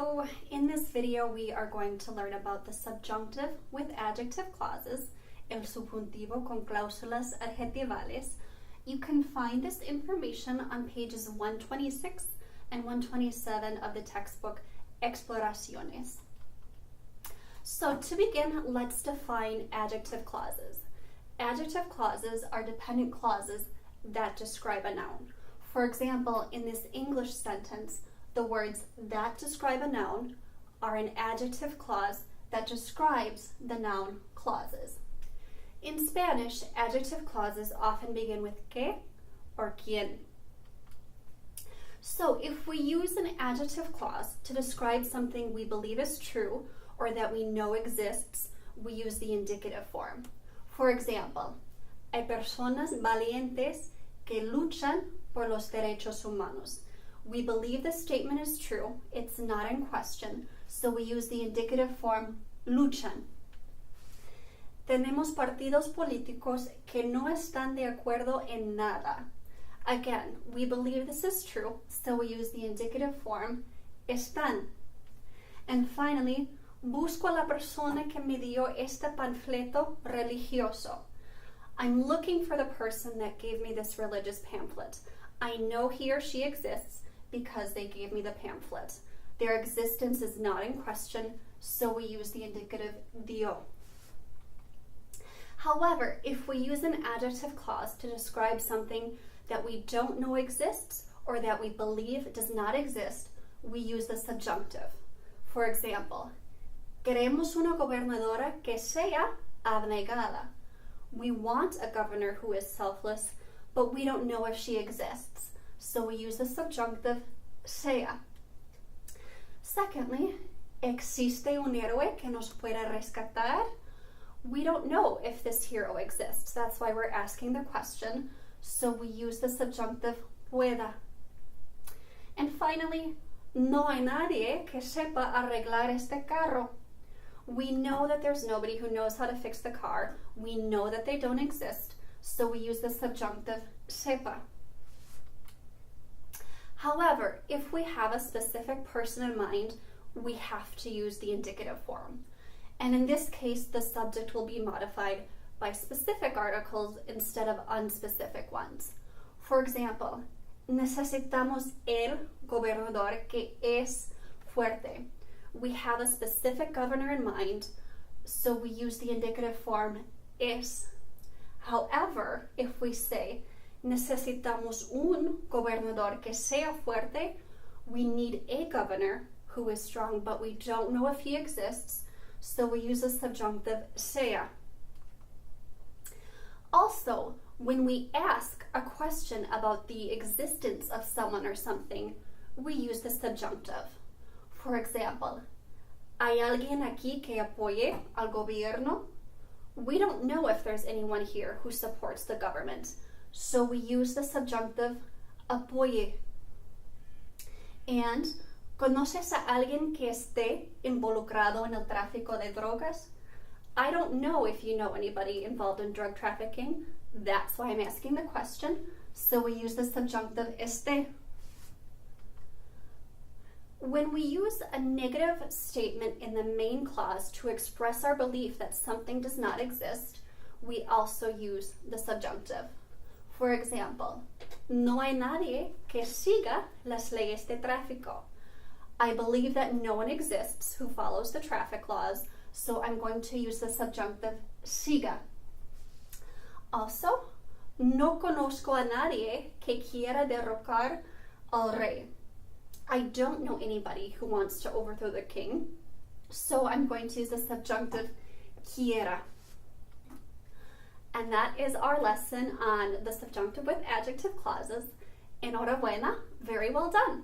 So in this video, we are going to learn about the subjunctive with adjective clauses, el subjuntivo con cláusulas adjetivales. You can find this information on pages 126 and 127 of the textbook Exploraciones. So to begin, let's define adjective clauses. Adjective clauses are dependent clauses that describe a noun. For example, in this English sentence, the words that describe a noun are an adjective clause that describes the noun clauses. In Spanish, adjective clauses often begin with que or quien. So if we use an adjective clause to describe something we believe is true or that we know exists, we use the indicative form. For example, hay personas valientes que luchan por los derechos humanos. We believe the statement is true, it's not in question, so we use the indicative form luchan. Tenemos partidos políticos que no están de acuerdo en nada. Again, we believe this is true, so we use the indicative form están. And finally, busco a la persona que me dio este panfleto religioso. I'm looking for the person that gave me this religious pamphlet. I know he or she exists because they gave me the pamphlet. Their existence is not in question, so we use the indicative dio. However, if we use an adjective clause to describe something that we don't know exists or that we believe does not exist, we use the subjunctive. For example, queremos una gobernadora que sea abnegada. We want a governor who is selfless, but we don't know if she exists, so we use the subjunctive sea. Secondly, ¿existe un héroe que nos pueda rescatar? We don't know if this hero exists. That's why we're asking the question, so we use the subjunctive pueda. And finally, no hay nadie que sepa arreglar este carro. We know that there's nobody who knows how to fix the car. We know that they don't exist, so we use the subjunctive sepa. However, if we have a specific person in mind, we have to use the indicative form. And in this case, the subject will be modified by specific articles instead of unspecific ones. For example, necesitamos el gobernador que es fuerte. We have a specific governor in mind, so we use the indicative form es. However, if we say necesitamos un gobernador que sea fuerte, we need a governor who is strong, but we don't know if he exists, so we use the subjunctive sea. Also, when we ask a question about the existence of someone or something, we use the subjunctive. For example, ¿hay alguien aquí que apoye al gobierno? We don't know if there's anyone here who supports the government, so we use the subjunctive apoye. And ¿conoces a alguien que esté involucrado en el tráfico de drogas? I don't know if you know anybody involved in drug trafficking. That's why I'm asking the question, so we use the subjunctive esté. When we use a negative statement in the main clause to express our belief that something does not exist, we also use the subjunctive. For example, no hay nadie que siga las leyes de tráfico. I believe that no one exists who follows the traffic laws, so I'm going to use the subjunctive siga. Also, no conozco a nadie que quiera derrocar al rey. I don't know anybody who wants to overthrow the king, so I'm going to use the subjunctive quiera. And that is our lesson on the subjunctive with adjective clauses. Enhorabuena, very well done.